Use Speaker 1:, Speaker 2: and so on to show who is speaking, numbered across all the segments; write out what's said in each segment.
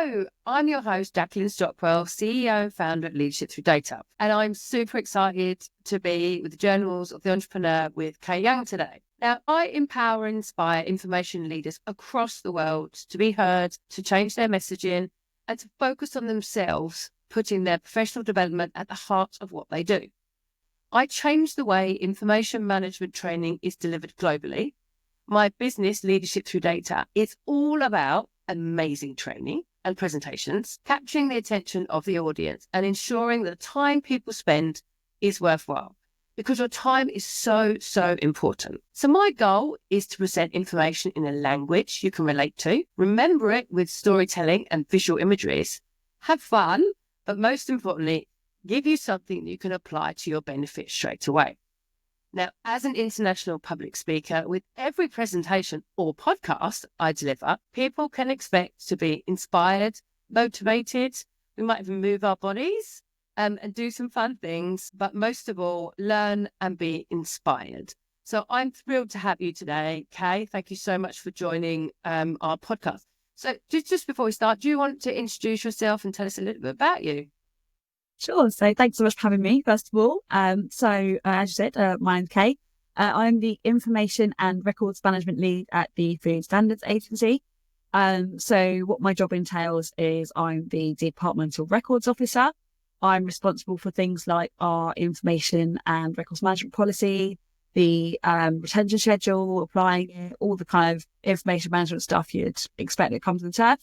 Speaker 1: Hello, I'm your host, Jacqueline Stockwell, CEO and founder at Leadership Through Data. And I'm super excited to be with the Journals of the Entrepreneur with Kay Young today. Now, I empower and inspire information leaders across the world to be heard, to change their messaging, and to focus on themselves, putting their professional development at the heart of what they do. I change the way information management training is delivered globally. My business, Leadership Through Data, is all about amazing training and presentations, capturing the attention of the audience and ensuring that the time people spend is worthwhile, because your time is so important. So my goal is to present information in a language you can relate to, remember it with storytelling and visual imageries, have fun, but most importantly, give you something that you can apply to your benefit straight away. Now, as an international public speaker, with every presentation or podcast I deliver, people can expect to be inspired, motivated. We might even move our bodies and do some fun things, but most of all, learn and be inspired. So I'm thrilled to have you today, Kay. Thank you so much for joining our podcast. So just before we start, do you want to introduce yourself and tell us a little bit about you?
Speaker 2: Sure. So thanks so much for having me, first of all. As you said, my name's Kay. I'm the Information and Records Management Lead at the Food Standards Agency. So what my job entails is I'm the departmental records officer. I'm responsible for things like our information and records management policy, the retention schedule, applying it, all the kind of information management stuff you'd expect that comes with turf.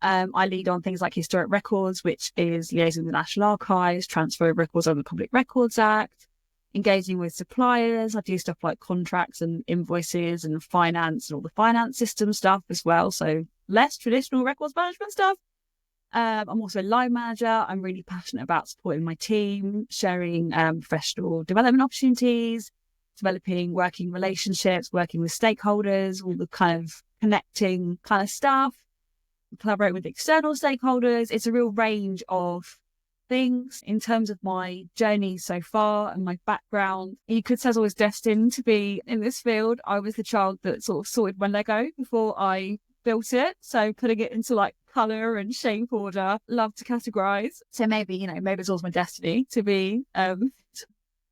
Speaker 2: I lead on things like historic records, which is liaising with the National Archives, transfer of records under the Public Records Act, engaging with suppliers. I do stuff like contracts and invoices and finance and all the finance system stuff as well. So less traditional records management stuff. I'm also a line manager. I'm really passionate about supporting my team, sharing professional development opportunities, developing working relationships, working with stakeholders, all the kind of connecting kind of stuff. Collaborate with external stakeholders. It's a real range of things. In terms of my journey so far and my background, you could say I was always destined to be in this field. I was the child that sort of sorted my Lego before I built it. So putting it into like colour and shape order, love to categorise. So maybe it's always my destiny to be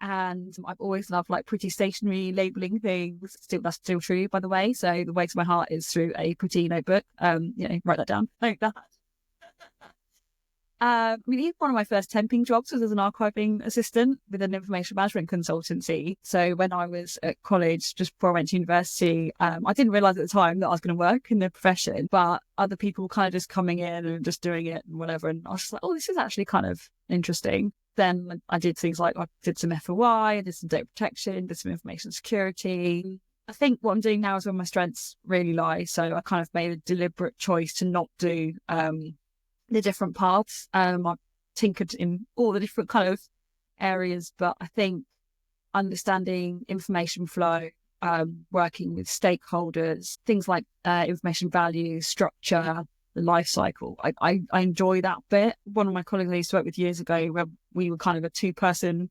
Speaker 2: and I've always loved like pretty stationery labelling things. That's still true, by the way. So the way to my heart is through a pretty notebook. Write that down like that. Even one of my first temping jobs was as an archiving assistant with an information management consultancy. So when I was at college, just before I went to university, I didn't realise at the time that I was going to work in the profession, but other people kind of just coming in and just doing it and whatever. And I was just like, oh, this is actually kind of interesting. Then I did things like I did some FOI, I did some data protection, did some information security. I think what I'm doing now is where my strengths really lie. So I kind of made a deliberate choice to not do the different paths. I've tinkered in all the different kind of areas, but I think understanding information flow, working with stakeholders, things like information value, structure, the life cycle. I enjoy that bit. One of my colleagues I used to work with years ago, where we were kind of a two-person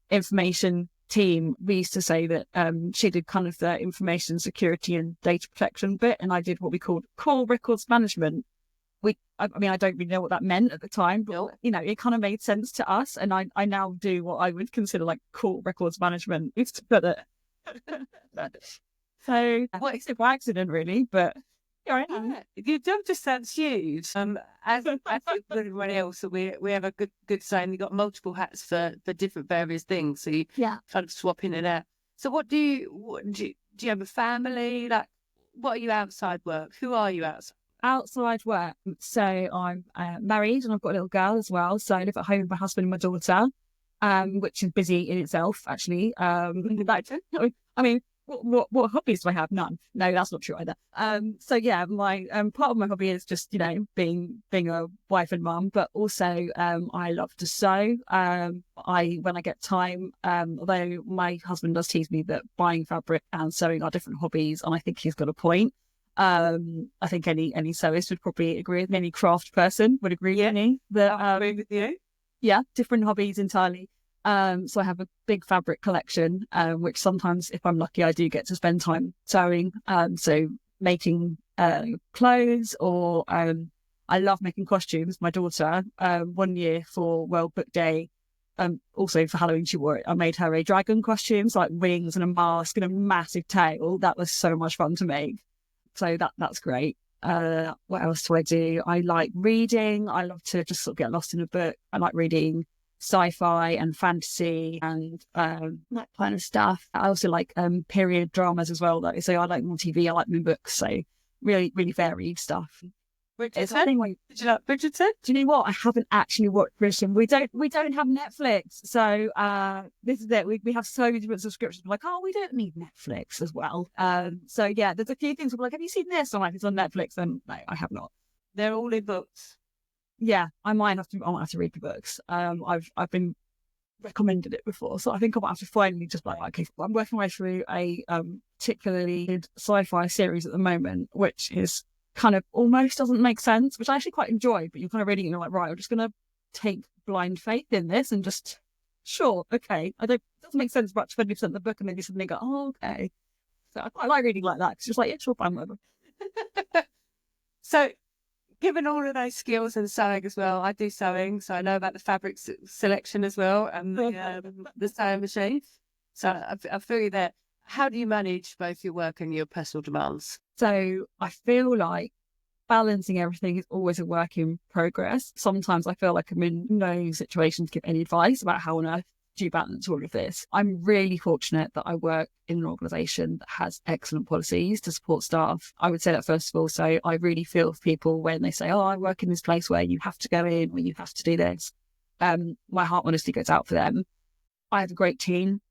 Speaker 2: information team, we used to say that she did kind of the information security and data protection bit, and I did what we called core records management. I don't really know what that meant at the time, but it kind of made sense to us, and I now do what I would consider like core records management. It's but so it's a accident really, but
Speaker 1: yeah, your job just sounds huge. As everyone else, we have a good saying. You got multiple hats for different various things, so you kind of swap in and out. So do you have a family? Like, what are you outside work? Who are you outside?
Speaker 2: Outside work. So I'm married and I've got a little girl as well. So I live at home with my husband and my daughter, which is busy in itself, actually. What hobbies do I have? None. No, that's not true either. My part of my hobby is just being a wife and mum, but also I love to sew. When I get time, although my husband does tease me that buying fabric and sewing are different hobbies, and I think he's got a point. I think any sewist would probably agree with me. Any craft person would agree with me that
Speaker 1: I agree with you.
Speaker 2: Yeah, different hobbies entirely. So I have a big fabric collection, which sometimes, if I'm lucky, I do get to spend time sewing. So making clothes, or I love making costumes. My daughter, 1 year for World Book Day, also for Halloween, I made her a dragon costume, so like wings and a mask and a massive tail. That was so much fun to make. So that's great. What else do I do? I like reading. I love to just sort of get lost in a book. I like reading sci-fi and fantasy and that kind of stuff. I also like period dramas as well, though. So I like more TV. I like more books. So really, really varied stuff.
Speaker 1: Bridgerton? Did you like Bridgerton?
Speaker 2: Do you know what? I haven't actually watched Bridgerton. We don't have Netflix, so this is it. We have so many different subscriptions. We're like, oh, we don't need Netflix as well. So yeah, there's a few things. We're like, have you seen this? I'm like, it's on Netflix, and no, I have not.
Speaker 1: They're all in books.
Speaker 2: Yeah, I might have to read the books. I've been recommended it before, so I think I might have to finally just like, okay, I'm working my way through a particularly sci-fi series at the moment, which is kind of almost doesn't make sense, which I actually quite enjoy, but you're kind of reading it and you're like, right, I'm just going to take blind faith in this and just, sure, okay. It doesn't make sense about 20% of the book, and then you suddenly go, oh, okay. So I quite like reading like that. It's just like, yeah, sure, fine, whatever.
Speaker 1: So, given all of those skills and sewing as well, I do sewing, so I know about the fabric selection as well and the sewing machine. So I feel you there. How do you manage both your work and your personal demands?
Speaker 2: So I feel like balancing everything is always a work in progress. Sometimes I feel like I'm in no situation to give any advice about how on earth do you balance all of this. I'm really fortunate that I work in an organisation that has excellent policies to support staff. I would say that first of all. So I really feel for people when they say, oh, I work in this place where you have to go in or you have to do this. My heart honestly goes out for them. I have a great team.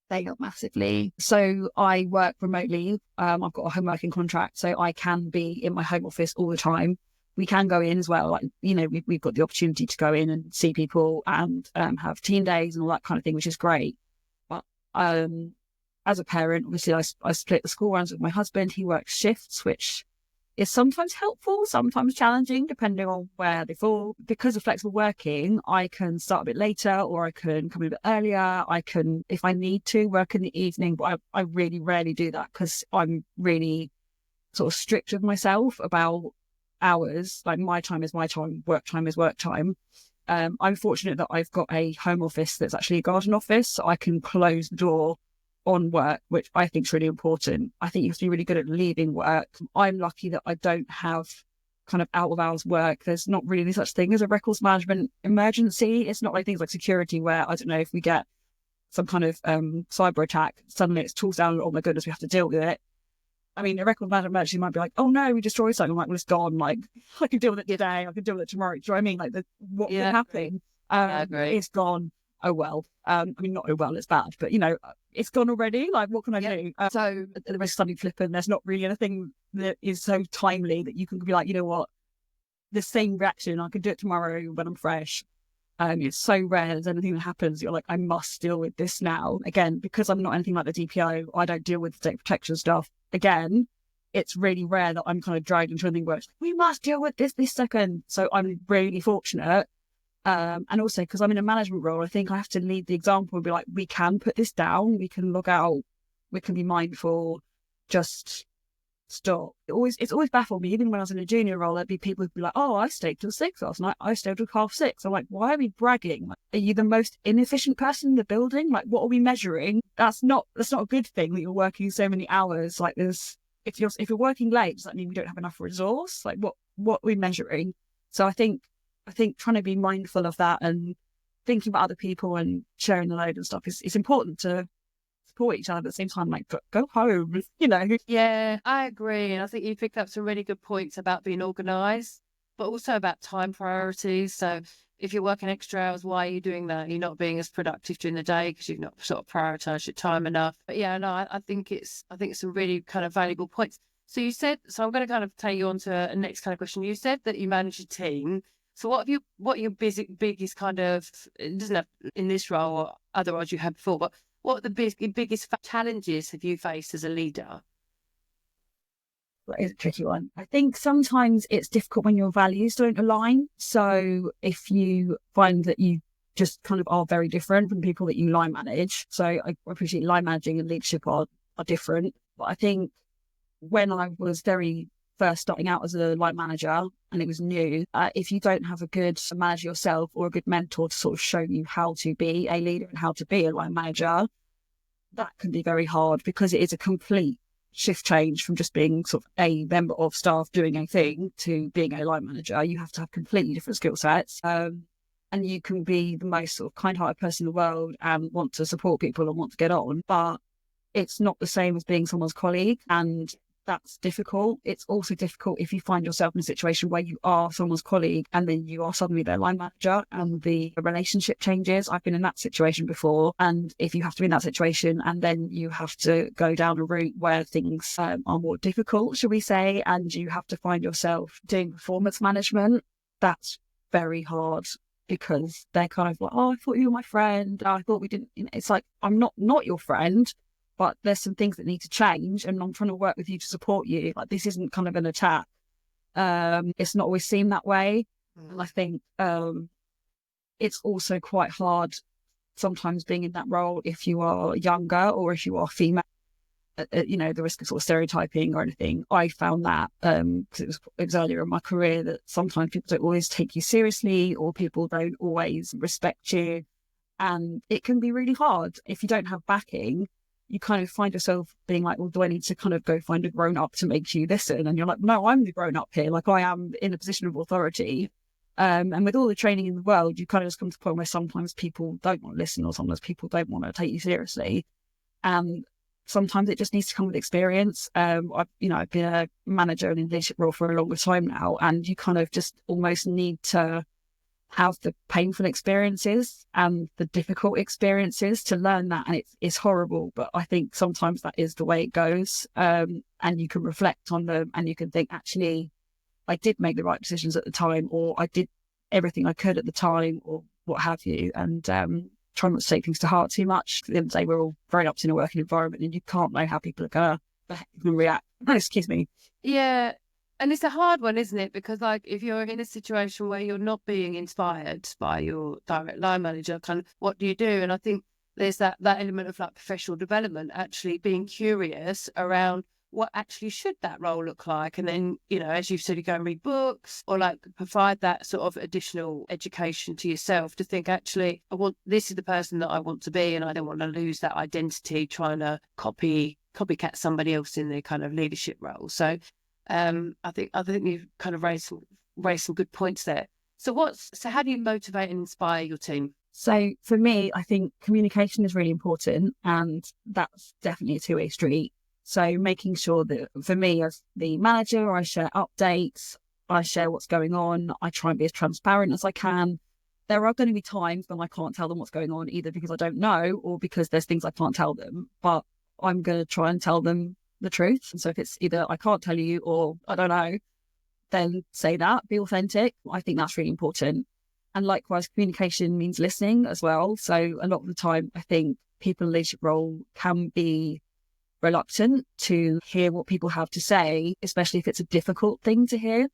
Speaker 2: They help massively. So I work remotely. I've got a home working contract, so I can be in my home office all the time. We can go in as well. Like, you know, we've got the opportunity to go in and see people and have team days and all that kind of thing, which is great. But as a parent, obviously I split the school runs with my husband. He works shifts, which is sometimes helpful, sometimes challenging, depending on where they fall. Because of flexible working, I can start a bit later or I can come in a bit earlier. I can, if I need to, work in the evening, but I really rarely do that because I'm really sort of strict with myself about hours. Like my time is my time, work time is work time. I'm fortunate that I've got a home office that's actually a garden office, so I can close the door on work, which I think is really important. I think you have to be really good at leaving work. I'm lucky that I don't have kind of out of hours work. There's not really such thing as a records management emergency. It's not like things like security where, I don't know, if we get some kind of cyber attack, suddenly it's tools down, oh my goodness, we have to deal with it. I mean, a record management emergency might be like, oh no, we destroyed something. I'm like, well, it's gone. Like, I can deal with it today. I can deal with it tomorrow. Do you know what I mean? Like, what could happen? It's gone. Oh well. I mean, not oh well, it's bad, but you know, it's gone already. Like, what can I do? So the rest suddenly flipping. There's not really anything that is so timely that you can be like, you know what, the same reaction, I can do it tomorrow when I'm fresh. It's so rare there's anything that happens. You're like, I must deal with this now. Again, because I'm not anything like the DPO, I don't deal with data protection stuff. Again, it's really rare that I'm kind of dragged into anything where it's like, we must deal with this second. So I'm really fortunate. And also because I'm in a management role, I think I have to lead the example and be like, we can put this down, we can log out, we can be mindful, just stop. It's always baffled me. Even when I was in a junior role, there'd be people who'd be like, oh, I stayed till 6 last night, I stayed till 6:30. I'm like, why are we bragging? Like, are you the most inefficient person in the building? Like, what are we measuring? That's not a good thing that you're working so many hours. Like, if you're working late, does that mean we don't have enough resource? Like, what are we measuring? So I think trying to be mindful of that and thinking about other people and sharing the load and stuff is important to support each other. At the same time, like, go home, you know.
Speaker 1: Yeah, I agree. And I think you picked up some really good points about being organised, but also about time priorities. So if you're working extra hours, why are you doing that? You're not being as productive during the day because you've not sort of prioritised your time enough. But yeah, no, I think it's some really kind of valuable points. So you said, so I'm going to kind of take you on to a next kind of question. You said that you manage a team. So what your biggest kind of, it doesn't have in this role or other roles you had before, but what the biggest challenges have you faced as a leader?
Speaker 2: That is a tricky one. I think sometimes it's difficult when your values don't align. So if you find that you just kind of are very different from people that you line manage. So I appreciate line managing and leadership are different. But I think when I was very first starting out as a line manager and it was new, if you don't have a good manager yourself or a good mentor to sort of show you how to be a leader and how to be a line manager, that can be very hard because it is a complete shift change from just being sort of a member of staff doing a thing to being a line manager. You have to have completely different skill sets. And you can be the most sort of kind-hearted person in the world and want to support people and want to get on, but it's not the same as being someone's colleague, and that's difficult. It's also difficult if you find yourself in a situation where you are someone's colleague and then you are suddenly their line manager and the relationship changes. I've been in that situation before, and if you have to be in that situation and then you have to go down a route where things are more difficult, shall we say, and you have to find yourself doing performance management, that's very hard. Because they're kind of like, oh, I thought you were my friend. I thought we didn't. It's like, I'm not your friend, but there's some things that need to change, and I'm trying to work with you to support you. Like, this isn't kind of an attack. It's not always seen that way, and I think it's also quite hard sometimes being in that role if you are younger or if you are female. The risk of sort of stereotyping or anything. I found that because it was earlier in my career that sometimes people don't always take you seriously or people don't always respect you, and it can be really hard if you don't have backing. You kind of find yourself being like, well, do I need to kind of go find a grown up to make you listen? And you're like, no, I'm the grown up here. Like, I am in a position of authority. And with all the training in the world, you kind of just come to a point where sometimes people don't want to listen or sometimes people don't want to take you seriously. And sometimes it just needs to come with experience. I've been a manager in a leadership role for a longer time now, and you kind of just almost need to have the painful experiences and the difficult experiences to learn that. And it's horrible, but I think sometimes that is the way it goes. And you can reflect on them and you can think, actually, I did make the right decisions at the time, or I did everything I could at the time, or what have you. And try not to take things to heart too much. At the end of the day, we're all grown ups in a working environment and you can't know how people are going to behave and react. Excuse me.
Speaker 1: Yeah. And it's a hard one, isn't it? Because like if you're in a situation where you're not being inspired by your direct line manager, kind of what do you do? And I think there's that element of like professional development, actually being curious around what actually should that role look like. And then, as you've said, you go and read books or like provide that sort of additional education to yourself to think, actually, this is the person that I want to be, and I don't want to lose that identity trying to copycat somebody else in their kind of leadership role. So I think you've kind of raised some good points there. So how do you motivate and inspire your team?
Speaker 2: So for me, I think communication is really important, and that's definitely a two-way street. So making sure that for me as the manager, I share updates, I share what's going on, I try and be as transparent as I can. There are going to be times when I can't tell them what's going on, either because I don't know or because there's things I can't tell them, but I'm going to try and tell them the truth. And so if it's either I can't tell you or I don't know, then say that, be authentic. I think that's really important. And likewise, communication means listening as well. So a lot of the time, I think people in leadership role can be reluctant to hear what people have to say, especially if it's a difficult thing to hear.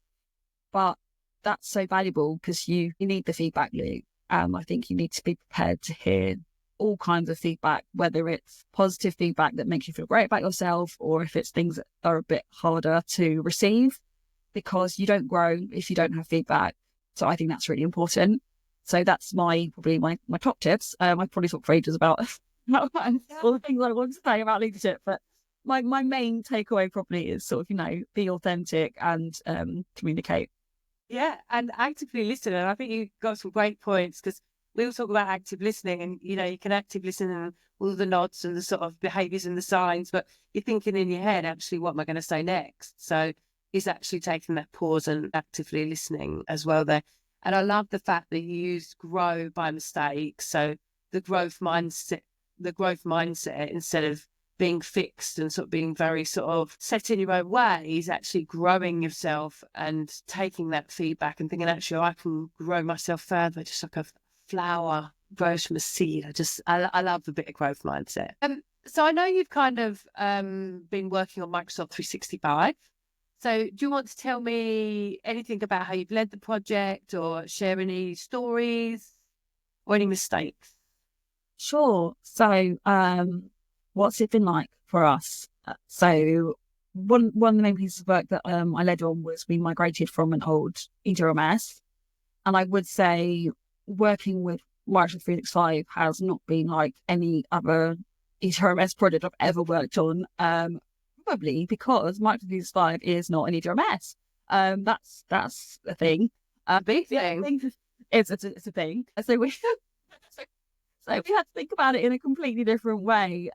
Speaker 2: But that's so valuable because you need the feedback loop. I think you need to be prepared to hear all kinds of feedback, whether it's positive feedback that makes you feel great about yourself, or if it's things that are a bit harder to receive, because you don't grow if you don't have feedback. So I think that's really important. So that's probably my top tips. I probably talk for ages about all the things I want to say about leadership, but my main takeaway probably is sort of, be authentic and communicate.
Speaker 1: Yeah, and actively listen. And I think you got some great points, because we all talk about active listening, and you can active listen and all the nods and the sort of behaviours and the signs, but you're thinking in your head, actually, what am I going to say next? So it's actually taking that pause and actively listening as well there. And I love the fact that you used grow by mistake. So the growth mindset instead of being fixed and sort of being very sort of set in your own ways, actually growing yourself and taking that feedback and thinking, actually, I can grow myself further, just like a flower grows from a seed. I love the bit of growth mindset. So I know you've kind of been working on Microsoft 365. So do you want to tell me anything about how you've led the project, or share any stories or any mistakes?
Speaker 2: Sure. So what's it been like for us? So one of the main pieces of work that I led on was we migrated from an old EDRMS. And I would say working with Microsoft 365 has not been like any other EDRMS project I've ever worked on. Probably because Microsoft 365 is not an EDRMS. That's a thing.
Speaker 1: Big thing.
Speaker 2: It's a thing. So we had to think about it in a completely different way.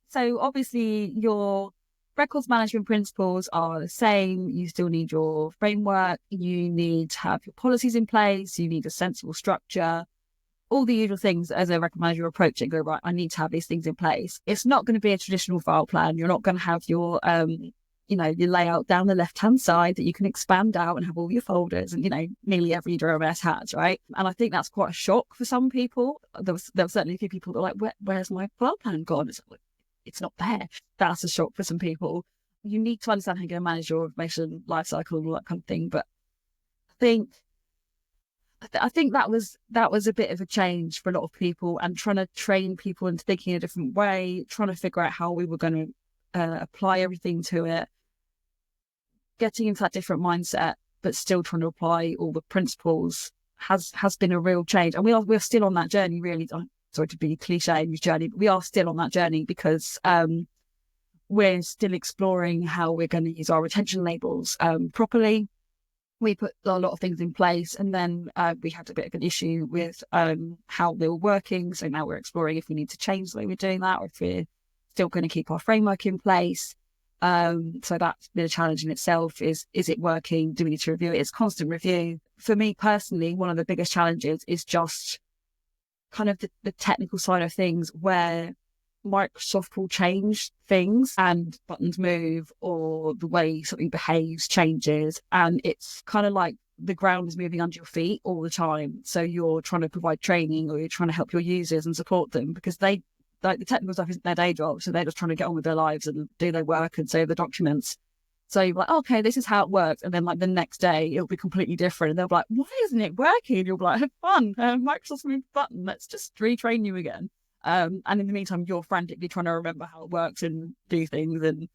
Speaker 2: So obviously your records management principles are the same. You still need your framework. You need to have your policies in place. You need a sensible structure. All the usual things as a record manager approach it, go, right, I need to have these things in place. It's not going to be a traditional file plan. You're not going to have your, your layout down the left-hand side that you can expand out and have all your folders and, nearly every DRMS has, right? And I think that's quite a shock for some people. There were certainly a few people that were like, where's my file plan gone? It's not there. That's a shock for some people. You need to understand how you're going to manage your information lifecycle and all that kind of thing. But I think that was a bit of a change for a lot of people, and trying to train people into thinking a different way, trying to figure out how we were going to apply everything to it, getting into that different mindset, but still trying to apply all the principles has been a real change. And we're still on that journey, really. I'm sorry to be cliche in this journey, but we are still on that journey because we're still exploring how we're going to use our retention labels properly. We put a lot of things in place, and then we had a bit of an issue with how they were working. So now we're exploring if we need to change the way we're doing that, or if we're still going to keep our framework in place. So that's been a challenge in itself. Is it working? Do we need to review it? It's constant review. For me personally, one of the biggest challenges is just kind of the technical side of things, where Microsoft will change things and buttons move, or the way something behaves changes, and it's kind of like the ground is moving under your feet all the time. So you're trying to provide training, or you're trying to help your users and support them, because the technical stuff isn't their day job, so they're just trying to get on with their lives and do their work and save the documents. So you're like, okay, this is how it works, and then like the next day it'll be completely different, and they'll be like, why isn't it working? You'll be like, have fun, Microsoft's moved the button, let's just retrain you again. And in the meantime, you're frantically trying to remember how it works and do things. And,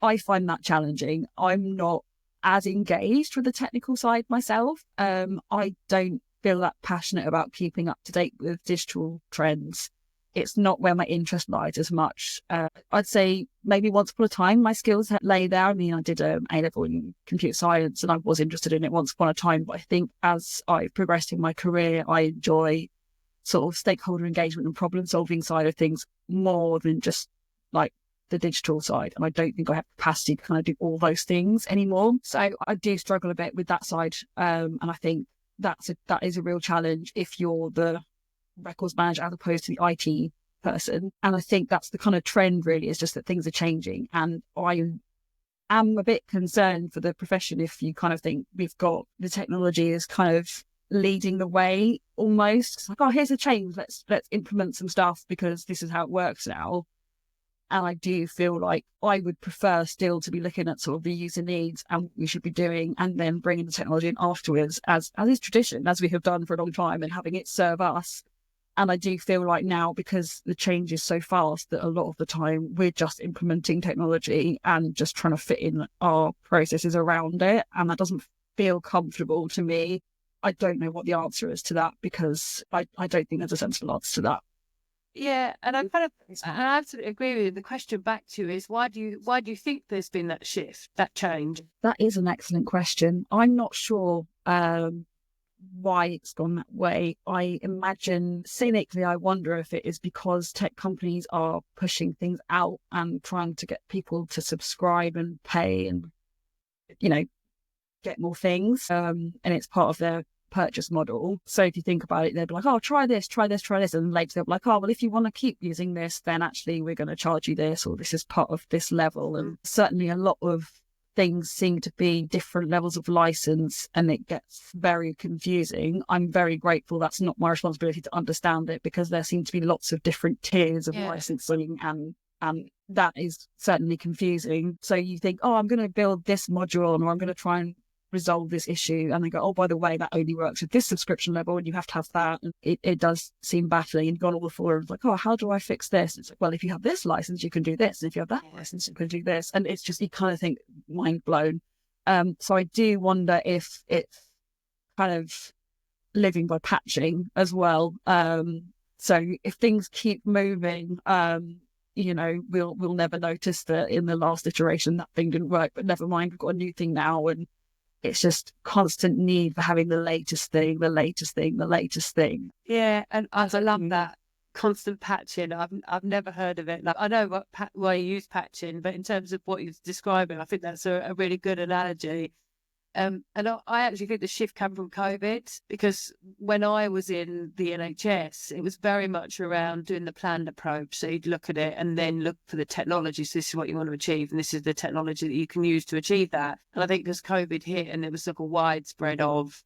Speaker 2: I find that challenging. I'm not as engaged with the technical side myself. I don't feel that passionate about keeping up to date with digital trends. It's not where my interest lies as much. I'd say maybe once upon a time, my skills had lay there. I mean, I did an A-level in computer science, and I was interested in it once upon a time. But I think as I progressed in my career, I enjoy sort of stakeholder engagement and problem solving side of things more than just like the digital side. And I don't think I have capacity to kind of do all those things anymore. So I do struggle a bit with that side. And I think that is a real challenge if you're the records manager as opposed to the IT person. And I think that's the kind of trend really, is just that things are changing. And I am a bit concerned for the profession if you kind of think we've got the technology is kind of leading the way almost. It's like, oh, here's a change, let's implement some stuff because this is how it works now. And I do feel like I would prefer still to be looking at sort of the user needs and what we should be doing, and then bringing the technology in afterwards, as is tradition, as we have done for a long time, and having it serve us. And I do feel like now, because the change is so fast, that a lot of the time we're just implementing technology and just trying to fit in our processes around it, and that doesn't feel comfortable to me. I don't know what the answer is to that, because I don't think there's a sensible answer to that.
Speaker 1: Yeah, and I absolutely agree with you. The question back to you is, why do you think there's been that shift, that change?
Speaker 2: That is an excellent question. I'm not sure why it's gone that way. I imagine, cynically, I wonder if it is because tech companies are pushing things out and trying to get people to subscribe and pay and, get more things. And it's part of their purchase model. So if you think about it, they'll be like, oh, try this. And later they'll be like, oh, well, if you want to keep using this, then actually we're going to charge you this, or this is part of this level. And certainly a lot of things seem to be different levels of license, and it gets very confusing. I'm very grateful that's not my responsibility to understand it, because there seem to be lots of different tiers of licensing, and that is certainly confusing. So you think, oh, I'm going to build this module, or I'm going to try and resolve this issue, and they go, oh, by the way, that only works at this subscription level and you have to have that. And it does seem baffling. And you've got all the forums like, oh, how do I fix this? And it's like, well, if you have this license, you can do this. And if you have that license, you can do this. And it's just, you kind of think, mind blown. So I do wonder if it's kind of living by patching as well. So if things keep moving, we'll never notice that in the last iteration that thing didn't work, but never mind, we've got a new thing now. And it's just constant need for having the latest thing.
Speaker 1: Yeah, and I love that constant patching. I've never heard of it. Like, I know why you use patching, but in terms of what you're describing, I think that's a really good analogy. And I actually think the shift came from COVID, because when I was in the NHS, it was very much around doing the planned approach. So you'd look at it and then look for the technology. So this is what you want to achieve, and this is the technology that you can use to achieve that. And I think as COVID hit and there was like a widespread of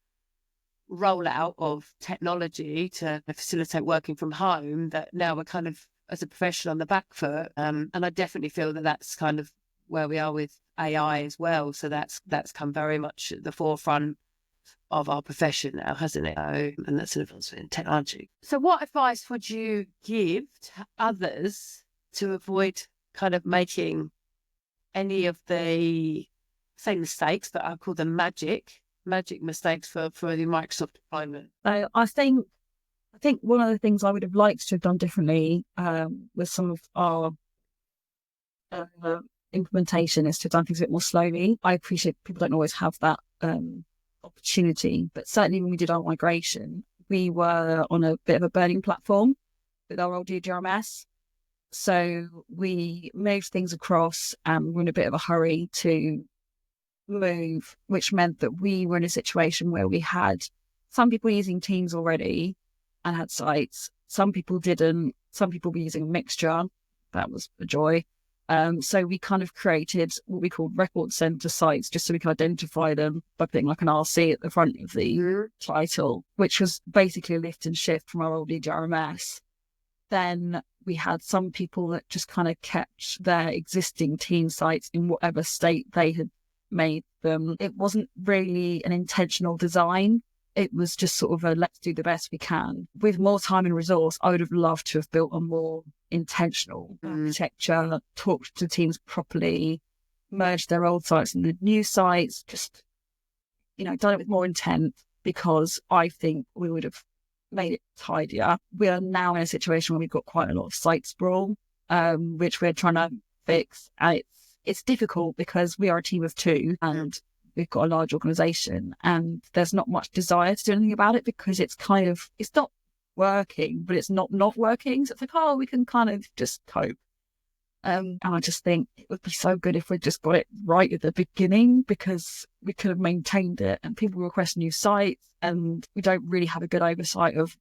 Speaker 1: rollout of technology to facilitate working from home, that now we're kind of, as a profession, on the back foot. And I definitely feel that that's kind of where we are with AI as well. So that's come very much at the forefront of our profession now, hasn't it? And that's sort of in technology. So what advice would you give to others to avoid kind of making any of the, say, mistakes, but I call them magic mistakes for the Microsoft deployment?
Speaker 2: So I think one of the things I would have liked to have done differently with some of our implementation is to have done things a bit more slowly. I appreciate people don't always have that opportunity, but certainly when we did our migration, we were on a bit of a burning platform with our old DRMS. So we moved things across and we were in a bit of a hurry to move, which meant that we were in a situation where we had some people using Teams already and had sites. Some people didn't. Some people were using a mixture. That was a joy. So we kind of created what we called record center sites, just so we could identify them by putting like an RC at the front of the title, which was basically a lift and shift from our old DRMS. Then we had some people that just kind of kept their existing team sites in whatever state they had made them. It wasn't really an intentional design. It was just sort of a let's do the best we can. With more time and resource, I would have loved to have built a more intentional architecture, talked to teams properly, merged their old sites and the new sites, just, done it with more intent, because I think we would have made it tidier. We are now in a situation where we've got quite a lot of site sprawl, which we're trying to fix. And it's difficult because we are a team of two and we've got a large organisation, and there's not much desire to do anything about it because it's not working, but it's not working. So it's like, oh, we can kind of just cope. And I just think it would be so good if we just got it right at the beginning, because we could have maintained it, and people request new sites and we don't really have a good oversight of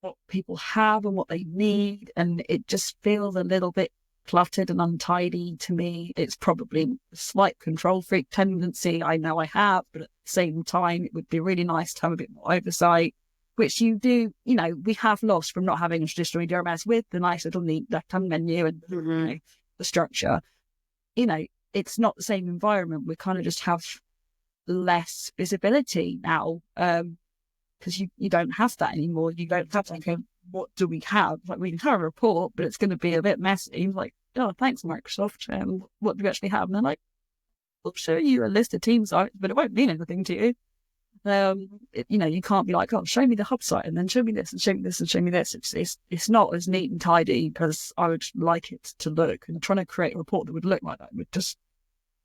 Speaker 2: what people have and what they need. And it just feels a little bit cluttered and untidy to me. It's probably a slight control freak tendency I know I have, but at the same time, it would be really nice to have a bit more oversight, which you do, we have lost from not having a traditional DRMS with the nice little neat left-hand menu and the structure. It's not the same environment. We kind of just have less visibility now, because you don't have that anymore. You don't have like what do we have? Like, we can have a report, but it's going to be a bit messy. Like, oh, thanks, Microsoft. What do we actually have? And they're like, we'll show you a list of team sites, but it won't mean anything to you. You can't be like, oh, show me the hub site and then show me this and show me this and show me this. It's not as neat and tidy as I would like it to look. And trying to create a report that would look like that would just,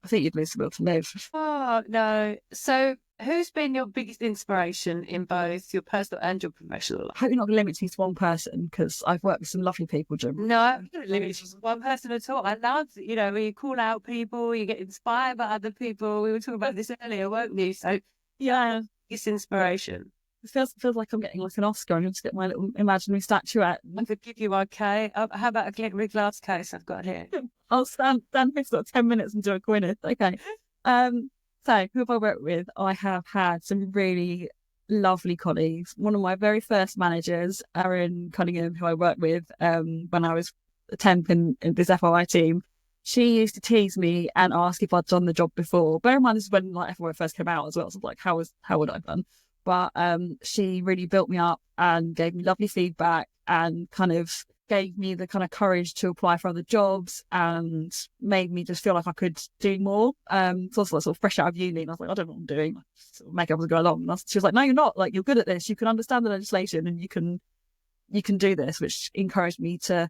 Speaker 2: I think you'd lose the will to live.
Speaker 1: Oh, no. So who's been your biggest inspiration in both your personal and your professional life?
Speaker 2: I hope you're not going to limit me to one person, because I've worked with some lovely people, Jim.
Speaker 1: No, I'm not limit to one person at all. I love, when you call out people, you get inspired by other people. We were talking about this earlier, weren't we? So, yeah, it's inspiration.
Speaker 2: It feels like I'm getting like an Oscar. I'm going to get my little imaginary statuette.
Speaker 1: I could give you one, Kay. How about a glittery glass case I've got here?
Speaker 2: I'll stand here for 10 minutes and do a Gwyneth. Okay. So who have I worked with? I have had some really lovely colleagues. One of my very first managers, Erin Cunningham, who I worked with when I was a temp in this FOI team, she used to tease me and ask if I'd done the job before. Bear in mind, this is when like everyone first came out as well. So I was like, how would I have done? But she really built me up and gave me lovely feedback and kind of gave me the kind of courage to apply for other jobs and made me just feel like I could do more. So also like sort of fresh out of uni, and I was like, I don't know what I'm doing. I sort of make up as I go along. And she was like, no, you're not. Like, you're good at this. You can understand the legislation and you can do this, which encouraged me to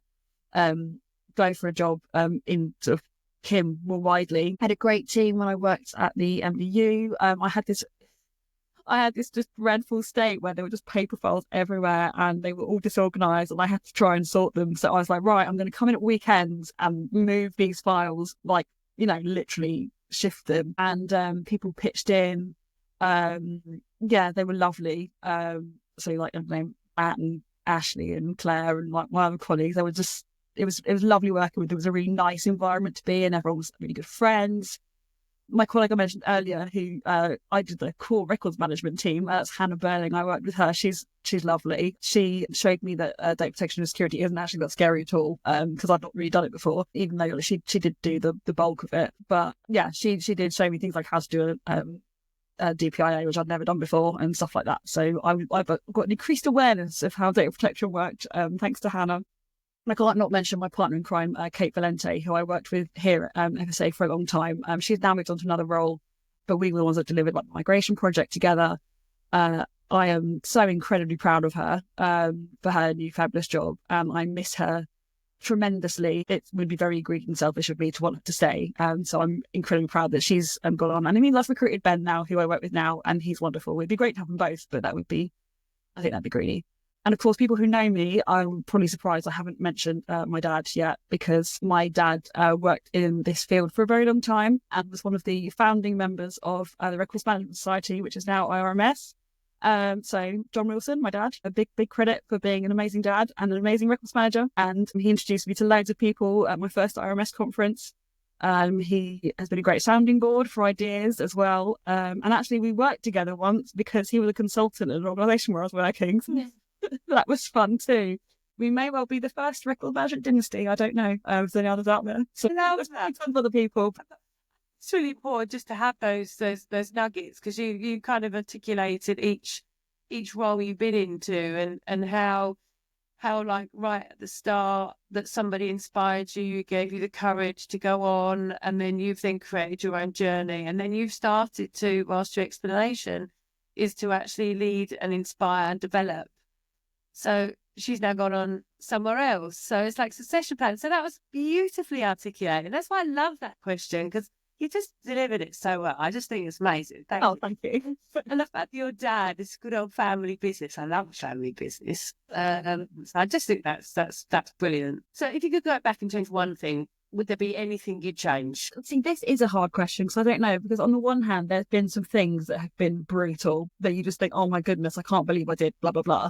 Speaker 2: go for a job in sort of Kim more widely. I had a great team when I worked at the MDU. I had this just dreadful state where there were just paper files everywhere and they were all disorganized and I had to try and sort them. So I was like, right, I'm going to come in at weekends and move these files, like, literally shift them. And people pitched in. Yeah, they were lovely. So like, I don't know, Matt and Ashley and Claire and like my other colleagues, they were just, it was lovely working with. It was a really nice environment to be in. Everyone was really good friends. My colleague I mentioned earlier, who I did the core records management team, that's Hannah Burling. I worked with her. She's lovely. She showed me that data protection and security isn't actually that scary at all, because I've not really done it before, even though she did do the bulk of it. But yeah, she did show me things like how to do a DPIA, which I'd never done before, and stuff like that. So I've got an increased awareness of how data protection worked, thanks to Hannah. I can't not mention my partner in crime, Kate Valente, who I worked with here at FSA for a long time. She's now moved on to another role, but we were the ones that delivered like the migration project together. I am so incredibly proud of her for her new fabulous job. I miss her tremendously. It would be very greedy and selfish of me to want her to stay. So I'm incredibly proud that she's gone on. And I mean, I've recruited Ben now, who I work with now, and he's wonderful. It'd be great to have them both, but I think that'd be greedy. And of course, people who know me, I'm probably surprised I haven't mentioned my dad yet, because my dad worked in this field for a very long time and was one of the founding members of the Records Management Society, which is now IRMS. So John Wilson, my dad, a big credit for being an amazing dad and an amazing records manager. And he introduced me to loads of people at my first IRMS conference. He has been a great sounding board for ideas as well. And actually, we worked together once because he was a consultant at an organisation where I was working. So that was fun too. We may well be the first record management dynasty. I don't know if there's any others out there. So tons of other people.
Speaker 1: It's really important just to have those nuggets, because you kind of articulated each role you've been into and how like right at the start that somebody inspired you, gave you the courage to go on, and then you've then created your own journey, and then you've started to, whilst your explanation is to actually lead and inspire and develop. So she's now gone on somewhere else. So it's like succession plan. So that was beautifully articulated. That's why I love that question, because you just delivered it so well. I just think it's amazing. Thank you. And the fact that your dad is good old family business. I love family business. So I just think that's brilliant. So if you could go back and change one thing, would there be anything you'd change?
Speaker 2: See, this is a hard question because I don't know. Because on the one hand, there's been some things that have been brutal that you just think, oh my goodness, I can't believe I did blah, blah, blah.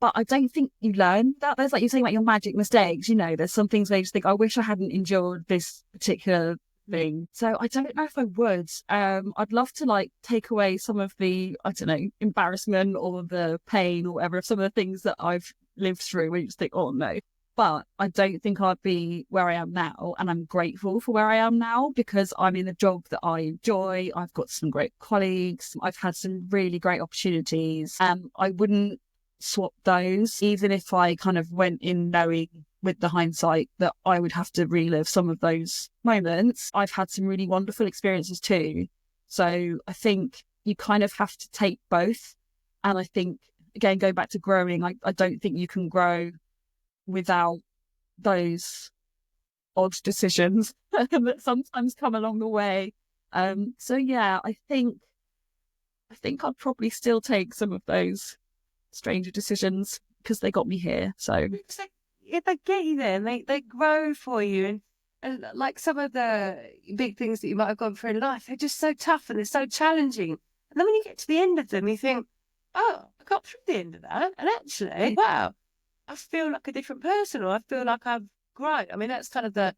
Speaker 2: But I don't think you learn that. There's like you're saying about your magic mistakes, there's some things where you just think, I wish I hadn't endured this particular thing. So I don't know if I would. I'd love to like take away some of the, I don't know, embarrassment or the pain or whatever of some of the things that I've lived through where you just think, oh no. But I don't think I'd be where I am now. And I'm grateful for where I am now because I'm in a job that I enjoy. I've got some great colleagues. I've had some really great opportunities. And I wouldn't swap those, even if I kind of went in knowing with the hindsight that I would have to relive some of those moments. I've had some really wonderful experiences too. So I think you kind of have to take both. And I think, again, going back to growing, I don't think you can grow without those odd decisions that sometimes come along the way. So yeah, I think I'd probably still take some of those stranger decisions because they got me here. So
Speaker 1: if they get you there, they grow for you, and like some of the big things that you might have gone through in life, they're just so tough and they're so challenging. And then when you get to the end of them, you think, oh, I got through the end of that, and actually, wow, I feel like a different person, or I feel like I've grown. I mean, that's kind of the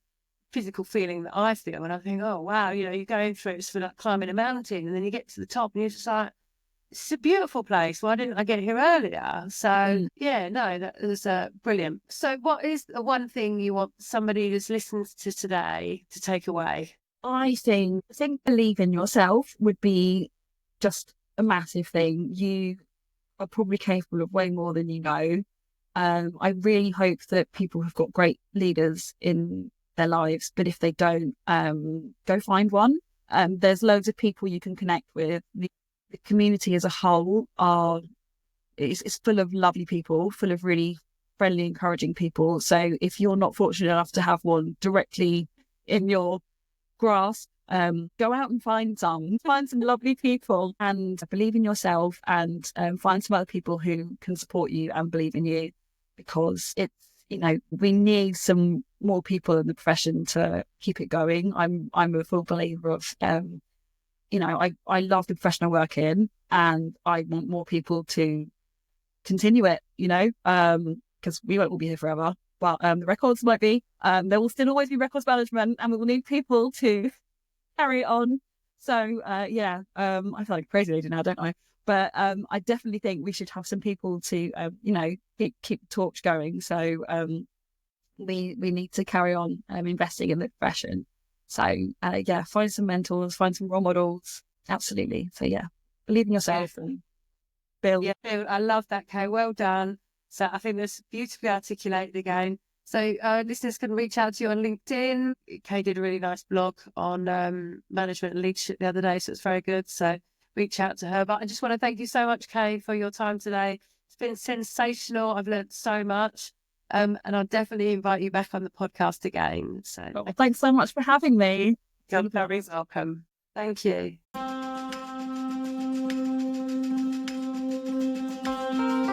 Speaker 1: physical feeling that I feel when I think, oh wow, you're going through, it's for like climbing a mountain, and then you get to the top and you're just like, It's a beautiful place. Why didn't I get here earlier? So yeah, no, that was brilliant. So what is the one thing you want somebody who's listened to today to take away?
Speaker 2: I think believe in yourself would be just a massive thing. You are probably capable of way more than you know. I really hope that people have got great leaders in their lives, but if they don't, go find one. There's loads of people you can connect with. The community as a whole is full of lovely people, full of really friendly, encouraging people. So if you're not fortunate enough to have one directly in your grasp, go out and find some lovely people, and believe in yourself, and find some other people who can support you and believe in you, because it's, we need some more people in the profession to keep it going. I'm a full believer of I love the profession I work in, and I want more people to continue it, because we won't all be here forever, but the records might be. There will still always be records management, and we will need people to carry it on. So I feel like a crazy lady now, don't I? But I definitely think we should have some people to keep the torch going. So we need to carry on investing in the profession. So find some mentors, find some role models. Absolutely. So believe in yourself and build.
Speaker 1: Yeah, I love that, Kay. Well done. So I think that's beautifully articulated again. So listeners can reach out to you on LinkedIn. Kay did a really nice blog on management and leadership the other day, so it's very good. So reach out to her. But I just want to thank you so much, Kay, for your time today. It's been sensational. I've learned so much. And I'll definitely invite you back on the podcast again. So
Speaker 2: thanks so much for having me.
Speaker 1: You're very welcome. Thank you.